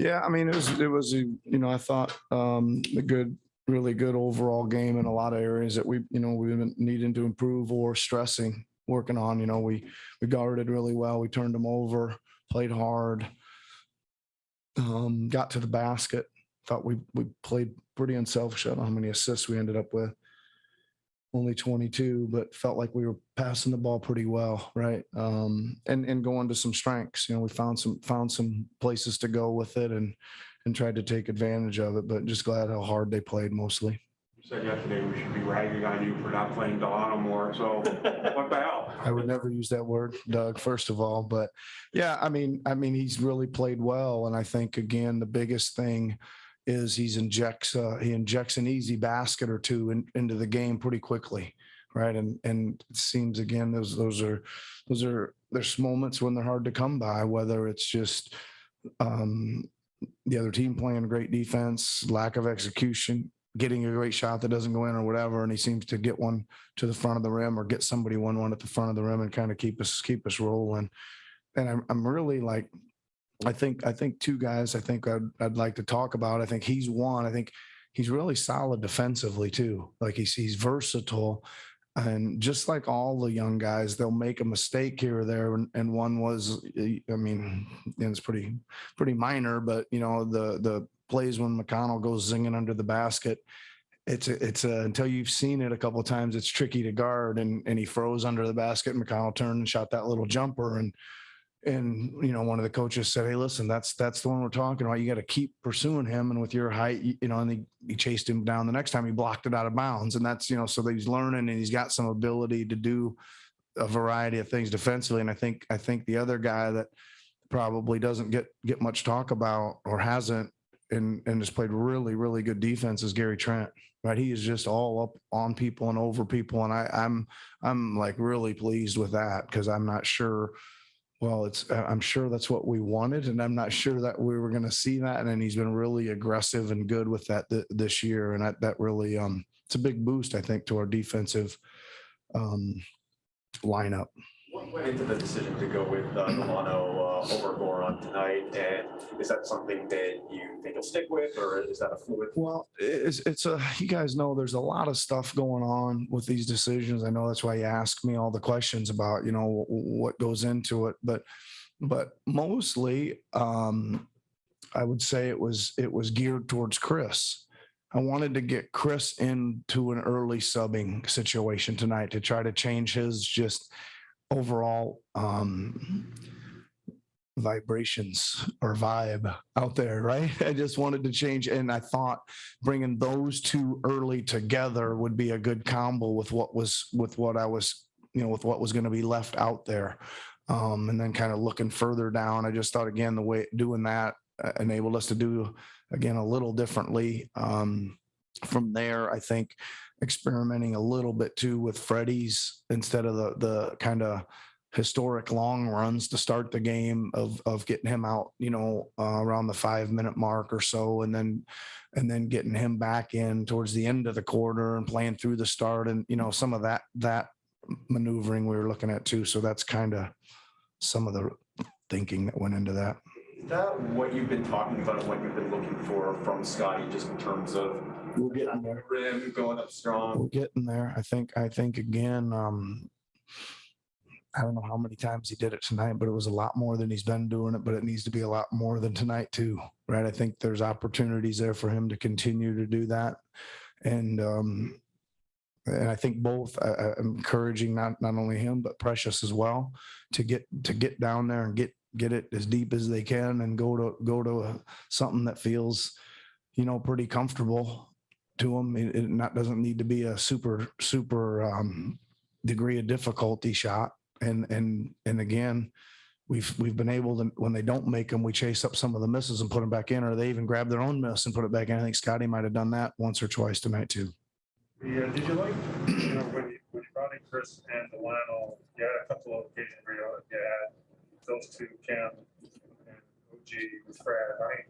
Yeah, I mean, it was I thought a good, really good overall game in a lot of areas that we've been needing to improve or stressing, working on. We guarded really well. We turned them over, played hard, got to the basket. Thought we played pretty unselfish. I don't know how many assists we ended up with. Only 22, but felt like we were passing the ball pretty well, right? And going to some strengths. We found some places to go with it and tried to take advantage of it. But just glad how hard they played mostly. You said yesterday we should be ragging on you for not playing Delano more. So what the hell? I would never use that word, Doug, first of all. But yeah, I mean, he's really played well. And I think, again, the biggest thing is he injects an easy basket or two into the game pretty quickly, right? And it seems, again, those are there's moments when they're hard to come by, whether it's just the other team playing great defense, lack of execution, getting a great shot that doesn't go in or whatever, and he seems to get one to the front of the rim or get somebody one at the front of the rim and kind of keep us rolling. And I'm really like, I think two guys I think I'd like to talk about. I think he's one. I think he's really solid defensively too. Like he's versatile, and just like all the young guys, they'll make a mistake here or there. And one was, I mean, it's pretty minor, but the plays when McConnell goes zinging under the basket. It's until you've seen it a couple of times, it's tricky to guard, and he froze under the basket. And McConnell turned and shot that little jumper, and one of the coaches said, "Hey, listen, that's the one we're talking about. You got to keep pursuing him, and with your height, and he chased him down. The next time he blocked it out of bounds, and that's so that he's learning and he's got some ability to do a variety of things defensively. And I think the other guy that probably doesn't get much talk about or hasn't and has played really, really good defense is Gary Trent. Right, he is just all up on people and over people, and I'm like really pleased with that because I'm not sure. Well, I'm sure that's what we wanted, and I'm not sure that we were going to see that. And then he's been really aggressive and good with that this year, and that really it's a big boost, I think, to our defensive lineup. What went into the decision to go with Delano over Goron tonight, and is that something that you think you'll stick with, or is that a fluid? Well, it's you guys know there's a lot of stuff going on with these decisions. I know that's why you ask me all the questions about what goes into it, but mostly I would say it was geared towards Chris. I wanted to get Chris into an early subbing situation tonight to try to change his just overall vibrations or vibe out there, right? I just wanted to change, and I thought bringing those two early together would be a good combo with what was going to be left out there, and then kind of looking further down. I just thought, again, the way doing that enabled us to do again a little differently. From there, I think experimenting a little bit too with Freddie's instead of the kind of historic long runs to start the game of getting him out, around the 5-minute mark or so, and then getting him back in towards the end of the quarter and playing through the start, and some of that maneuvering we were looking at too. So that's kind of some of the thinking that went into that. Is that what you've been talking about and what you've been looking for from Scotty, just in terms of we're getting there, rim going up strong? We're getting there. I think again, I don't know how many times he did it tonight, but it was a lot more than he's been doing it, but it needs to be a lot more than tonight too, right? I think there's opportunities there for him to continue to do that. And I think both encouraging not only him, but Precious as well to get down there and get it as deep as they can and go to something that feels, pretty comfortable to them. It doesn't need to be a super degree of difficulty shot. And again, we've been able to, when they don't make them, we chase up some of the misses and put them back in, or they even grab their own miss and put it back in. I think Scotty might have done that once or twice tonight too. Yeah, did you like, when you brought in Chris and Delano, you had a couple of occasions where you had those two, Cam and OG with Fred, right?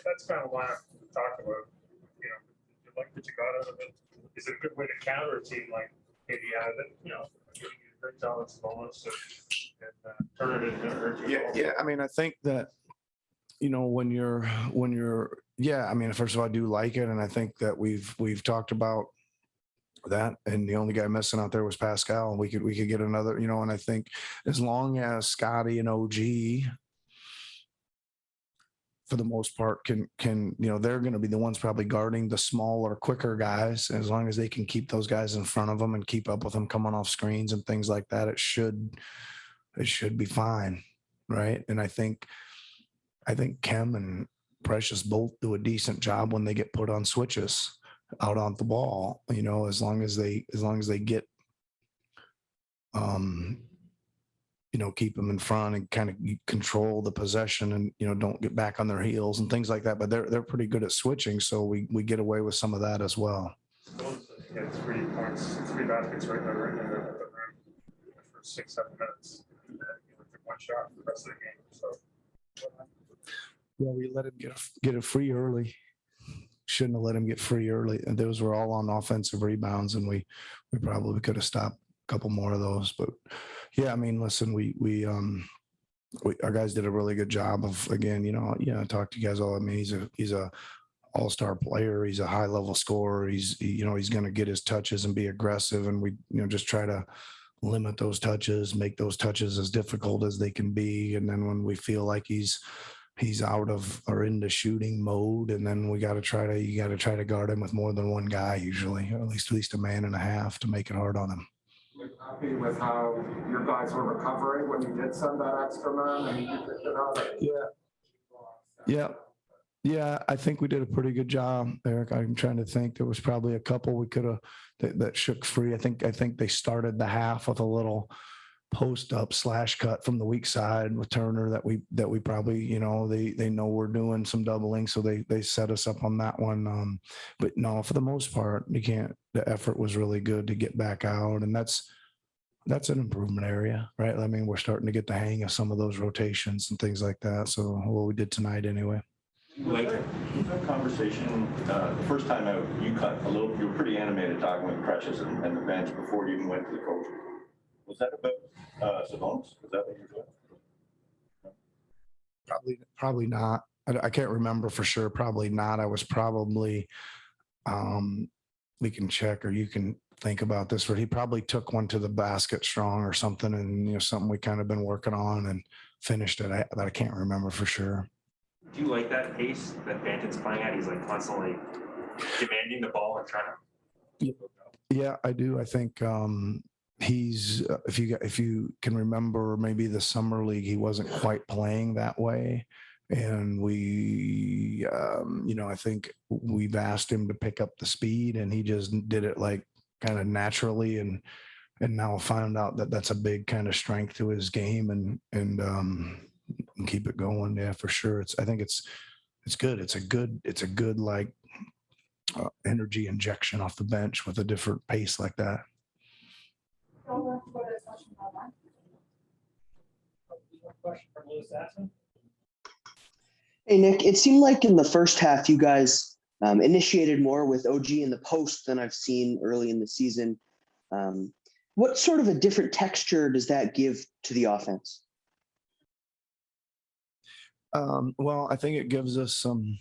That's kind of why I'm talking about, you like what you got out of it. Is it a good way to counter a team like maybe out of it, giving you a great talent bonus and turn it into Yeah. I mean, I think that yeah, I mean, first of all, I do like it. And I think that we've talked about that. And the only guy missing out there was Pascal. We could get another, and I think as long as Scotty and OG, for the most part, can they're going to be the ones probably guarding the smaller, quicker guys. As long as they can keep those guys in front of them and keep up with them coming off screens and things like that, it should be fine, right? And I think Kem and Precious both do a decent job when they get put on switches out on the ball. As long as they get keep them in front and kind of control the possession and, don't get back on their heels and things like that. But they're pretty good at switching. So we get away with some of that as well. He had 3 points, 3 baskets right there in the rim for 6-7 minutes. And then he took 1 shot for the rest of the game. So, Well, we let him get a free early. Shouldn't have let him get free early. And those were all on offensive rebounds. And we probably could have stopped a couple more of those. But yeah, I mean, listen, our guys did a really good job of, again, I talk to you guys all. I mean, he's a all-star player. He's a high-level scorer. He's going to get his touches and be aggressive. And we, just try to limit those touches, make those touches as difficult as they can be. And then when we feel like he's out of or into shooting mode, and then you got to try to guard him with more than one guy usually, or at least a man and a half to make it hard on him. Happy with how your guys were recovering when you did send that extra man and you picked it up? Yeah. I think we did a pretty good job, Eric. I'm trying to think. There was probably a couple we could have that shook free. I think they started the half with a little post up / cut from the weak side with Turner that we probably, they know we're doing some doubling. So they set us up on that one. But no, for the most part, the effort was really good to get back out. And that's an improvement area, right? I mean, we're starting to get the hang of some of those rotations and things like that. So what we did tonight anyway. Was that conversation the first time out? You were pretty animated talking with Precious and the bench before you even went to the coach. Was that about Sabonis? Was that what you were doing? Probably not. I can't remember for sure. Probably not. I was probably. We can check, or you can think about this. Where he probably took one to the basket strong or something, and something we kind of been working on and finished it. But I can't remember for sure. Do you like that pace that Banton's playing at? He's like constantly demanding the ball and trying to. Yeah, I do. I think he's if you can remember, maybe the summer league, he wasn't quite playing that way, and we I think we've asked him to pick up the speed, and he just did it like kind of naturally, and now found out that that's a big kind of strength to his game, and keep it going. Yeah, for sure. I think it's good. It's a good like energy injection off the bench with a different pace like that. Hey, Nick, it seemed like in the first half, you guys initiated more with OG in the post than I've seen early in the season. What sort of a different texture does that give to the offense? Well, I think it gives us some,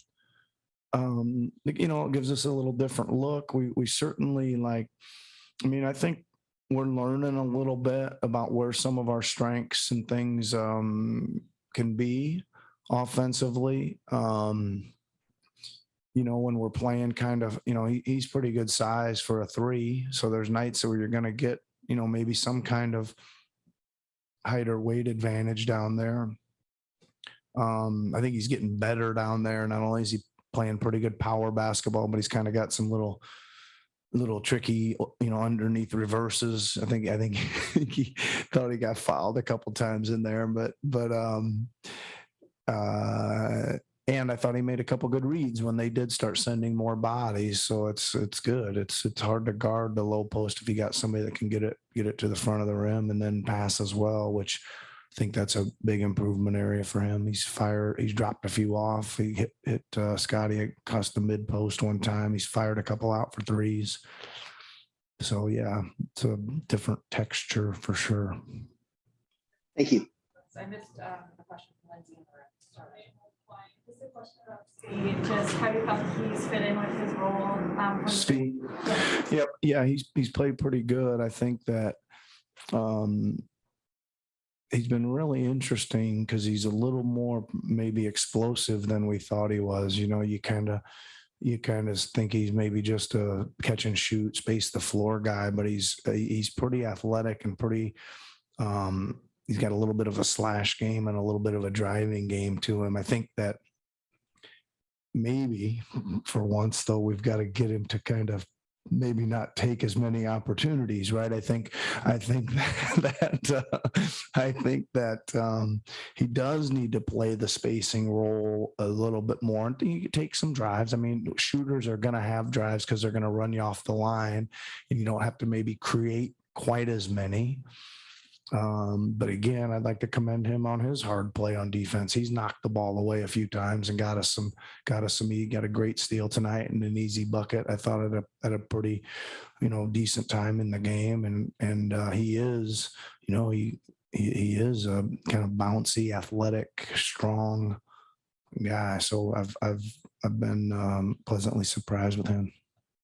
it gives us a little different look. We certainly I think we're learning a little bit about where some of our strengths and things can be offensively. When we're playing kind of, he's pretty good size for a 3. So there's nights where you're going to get, maybe some kind of height or weight advantage down there. I think he's getting better down there. Not only is he playing pretty good power basketball, but he's kind of got some little tricky, underneath reverses. I think he thought he got fouled a couple times in there, but and I thought he made a couple good reads when they did start sending more bodies. So it's good. It's hard to guard the low post if you got somebody that can get it to the front of the rim and then pass as well, which I think that's a big improvement area for him. He's dropped a few off. He hit Scotty across the mid post one time. He's fired a couple out for 3s. So yeah, it's a different texture for sure. Thank you. I missed a question from Lindsay. Sorry. Just a question about Speed, just how you thought he's fit in with his role. Speed. Yeah. Yep. Yeah, he's played pretty good. I think that he's been really interesting because he's a little more maybe explosive than we thought he was. You know, you kind of think he's maybe just a catch and shoot, space the floor guy, but he's pretty athletic and pretty. He's got a little bit of a slash game and a little bit of a driving game to him. I think that maybe for once, though, we've got to get him to kind of maybe not take as many opportunities, right? I think that he does need to play the spacing role a little bit more. And you can take some drives. I mean, shooters are going to have drives because they're going to run you off the line, and you don't have to maybe create quite as many. But again, I'd like to commend him on his hard play on defense. He's knocked the ball away a few times and got us some. He got a great steal tonight and an easy bucket. I thought at a pretty, decent time in the game. And he is, he is a kind of bouncy, athletic, strong guy. So I've been pleasantly surprised with him.